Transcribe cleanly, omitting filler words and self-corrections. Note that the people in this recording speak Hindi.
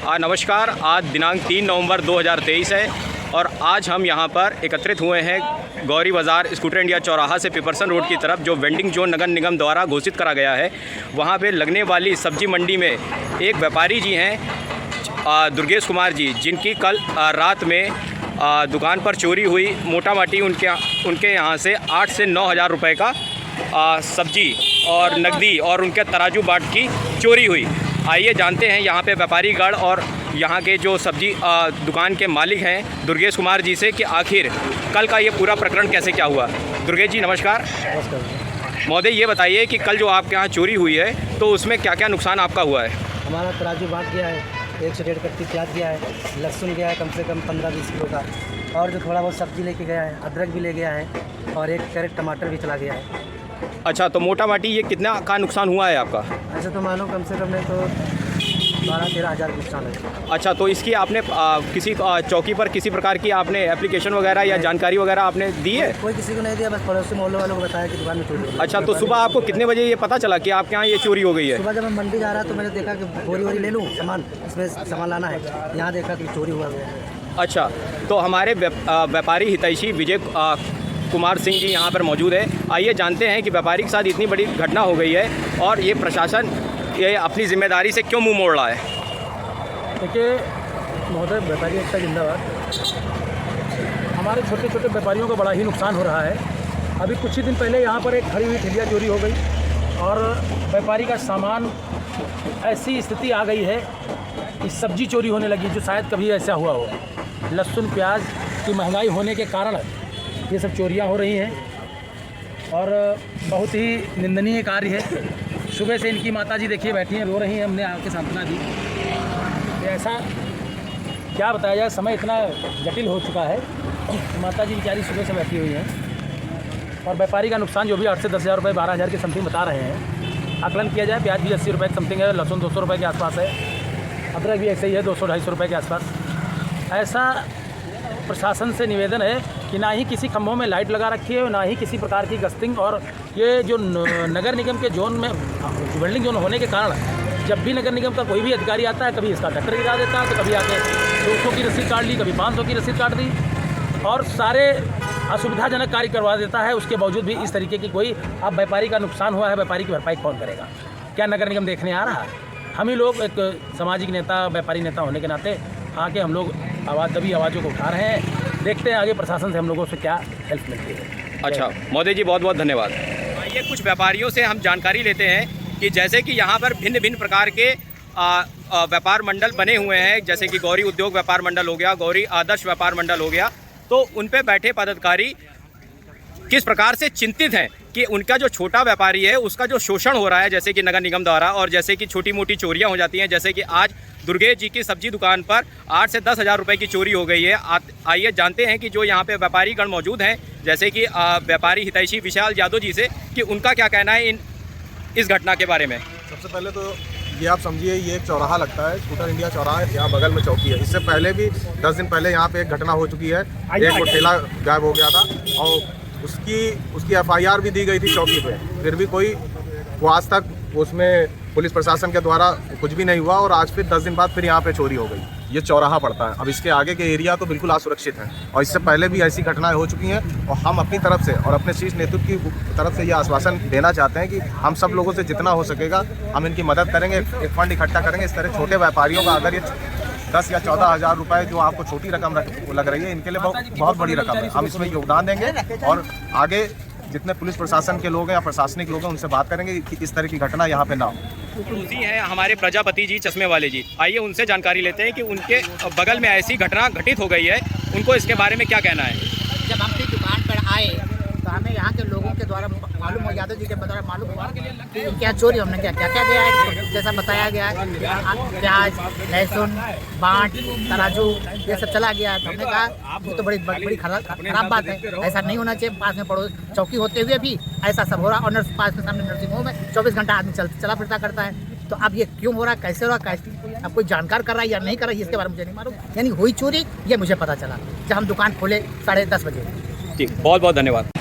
नमस्कार। आज दिनांक 3 नवंबर 2023 है और आज हम यहाँ पर एकत्रित हुए हैं गौरी बाज़ार स्कूटर इंडिया चौराहा से पिपरसन रोड की तरफ, जो वेंडिंग जोन नगर निगम द्वारा घोषित करा गया है। वहाँ पे लगने वाली सब्जी मंडी में एक व्यापारी जी हैं दुर्गेश कुमार जी, जिनकी कल रात में दुकान पर चोरी हुई। मोटा माटी उनके यहाँ से 8 से 9 हज़ार रुपये का सब्जी और नकदी और उनके तराजू बाट की चोरी हुई। आइए जानते हैं यहाँ पे व्यापारी गढ़ और यहाँ के जो सब्जी दुकान के मालिक हैं दुर्गेश कुमार जी से कि आखिर कल का ये पूरा प्रकरण कैसे क्या हुआ। दुर्गेश जी नमस्कार। महोदय, ये बताइए कि कल जो आपके यहाँ चोरी हुई है तो उसमें क्या क्या नुकसान आपका हुआ है। हमारा तराजू बाट गया है, 1 से 1.5 कट्टी प्याज गया है, लहसुन गया है कम से कम 15-20 किलो का, और जो थोड़ा बहुत सब्जी लेके गया है, अदरक भी ले गया है और 1 कैरेट टमाटर भी चला गया है। अच्छा, तो मोटा माटी ये कितना का नुकसान हुआ है आपका? ऐसे तो मानो कम से कम नहीं तो 12-13 हज़ार नुकसान है। अच्छा, तो इसकी आपने किसी चौकी पर किसी प्रकार की आपने एप्लीकेशन वगैरह या जानकारी वगैरह आपने दी है? कोई किसी को नहीं दिया, बस पड़ोसी मोहल्ले वालों को बताया कि दुकान में चोरी हो गई। अच्छा, तो सुबह आपको कितने बजे ये पता चला कि आपके यहाँ ये चोरी हो गई है? सुबह जब मैं मंडी जा रहा तो मैंने देखा कि बोरी ले लूँ सामान, इसमें सामान लाना है, यहाँ देखा कि चोरी हुआ है। अच्छा, तो हमारे व्यापारी हितैषी विजय कुमार सिंह जी यहाँ पर मौजूद है। आइए जानते हैं कि व्यापारी के साथ इतनी बड़ी घटना हो गई है और ये प्रशासन ये अपनी जिम्मेदारी से क्यों मुंह मोड़ रहा है। देखिए महोदय, व्यापारी एकता जिंदाबाद। हमारे छोटे छोटे व्यापारियों को बड़ा ही नुकसान हो रहा है। अभी कुछ ही दिन पहले यहाँ पर एक खड़ी हुई ठेलिया चोरी हो गई और व्यापारी का सामान, ऐसी स्थिति आ गई है कि सब्जी चोरी होने लगी, जो शायद कभी ऐसा हुआ हो। लहसुन प्याज की महंगाई होने के कारण ये सब चोरियां हो रही हैं और बहुत ही निंदनीय कार्य है। सुबह से इनकी माताजी देखिए बैठी हैं, रो रही हैं, हमने आके सांत्वना दी। ऐसा क्या बताया जाए, समय इतना जटिल हो चुका है। माताजी बेचारी सुबह से बैठी हुई हैं और व्यापारी का नुकसान जो भी 8 से 10 हज़ार रुपये, 12 हज़ार के समथिंग बता रहे हैं। आकलन किया जाए, प्याज भी 80 रुपये के समथिंग है, लहसुन 200 रुपये के आसपास है, अदरक भी ऐसे ही है 200-250 रुपये के आसपास। ऐसा प्रशासन से निवेदन है कि ना ही किसी खंभों में लाइट लगा रखी है, ना ही किसी प्रकार की गश्तिंग, और ये जो नगर निगम के जोन में वेल्डिंग जोन होने के कारण जब भी नगर निगम का कोई भी अधिकारी आता है, कभी इसका टक्कर गिरा देता है, तो कभी आके 200 की रसीद काट ली, कभी 500 की रसीद काट दी और सारे असुविधाजनक कार्य करवा देता है। उसके बावजूद भी इस तरीके की कोई, अब व्यापारी का नुकसान हुआ है, व्यापारी की भरपाई कौन करेगा? क्या नगर निगम देखने आ रहा है? हम ही लोग एक सामाजिक नेता, व्यापारी नेता होने के नाते आके हम लोग दबी आवाज़ों को उठा रहे हैं। देखते हैं आगे प्रशासन से हम लोगों से क्या हेल्प मिलती है। अच्छा महोदय जी, बहुत बहुत धन्यवाद। ये कुछ व्यापारियों से हम जानकारी लेते हैं कि जैसे कि यहाँ पर भिन्न भिन्न प्रकार के व्यापार मंडल बने हुए हैं, जैसे कि गौरी उद्योग व्यापार मंडल हो गया, गौरी आदर्श व्यापार मंडल हो गया। तो उन पे बैठे पदाधिकारी किस प्रकार से चिंतित हैं कि उनका जो छोटा व्यापारी है उसका जो शोषण हो रहा है, जैसे कि नगर निगम द्वारा, और जैसे कि छोटी मोटी चोरियां हो जाती हैं। जैसे कि आज दुर्गेश जी की सब्जी दुकान पर 8 से 10 हज़ार रुपये की चोरी हो गई है। आइए जानते हैं कि जो यहाँ पे व्यापारी गण मौजूद हैं, जैसे कि व्यापारी हितैषी विशाल यादव जी से, कि उनका क्या कहना है इस घटना के बारे में। सबसे पहले तो ये आप समझिए, ये एक चौराहा लगता है, स्कूटर इंडिया चौराहा, यहाँ बगल में चौकी है। इससे पहले भी 10 दिन पहले यहाँ पे एक घटना हो चुकी है, एक ठेला गायब हो गया था और उसकी FIR भी दी गई थी चौकी पे, फिर भी कोई वो आज तक उसमें पुलिस प्रशासन के द्वारा कुछ भी नहीं हुआ और आज फिर 10 दिन बाद फिर यहाँ पे चोरी हो गई। ये चौराहा पड़ता है। अब इसके आगे के एरिया तो बिल्कुल असुरक्षित हैं और इससे पहले भी ऐसी घटनाएं हो चुकी हैं और हम अपनी तरफ से और अपने शीर्ष नेतृत्व की तरफ से ये आश्वासन देना चाहते हैं कि हम सब लोगों से जितना हो सकेगा हम इनकी मदद करेंगे, एक फंड इकट्ठा करेंगे। इस तरह छोटे व्यापारियों का अगर ये 10 या 14 हज़ार रुपये जो आपको छोटी रकम लग रही है, इनके लिए बहुत बड़ी रकम है। हम इसमें योगदान देंगे और आगे जितने पुलिस प्रशासन के लोग हैं या प्रशासनिक लोग हैं उनसे बात करेंगे कि इस तरह की घटना यहाँ पे ना हो। जी हैं हमारे प्रजापति जी, चश्मे वाले जी। आइए उनसे जानकारी लेते हैं कि उनके बगल में ऐसी घटना घटित हो गई है, उनको इसके बारे में क्या कहना है। जब हम अपनी दुकान पर आए तो हमें यहाँ के लोगों के द्वारा मालूम हो, यादव जी के द्वारा मालूम हुआ कि क्या चोरी हमने क्या क्या क्या गया है, जैसा बताया गया है प्याज, लहसुन, बाट, तराजू ये सब चला गया है। तो हमने कहा ये तो बड़ी खराब बात है, ऐसा नहीं होना चाहिए। पास में पड़ोस चौकी होते हुए भी ऐसा सब हो रहा और पास में सामने नर्सिंग होम है, 24 घंटा आदमी चला फिरता करता है। तो अब ये क्यों हो रहा है, कैसे हो रहा है, अब कोई जानकार कर रहा है या नहीं कर रहा है, इसके बारे में मुझे नहीं मालूम। यानी हुई चोरी ये मुझे पता चला जब हम दुकान खोले 10:30 बजे। ठीक, बहुत बहुत धन्यवाद।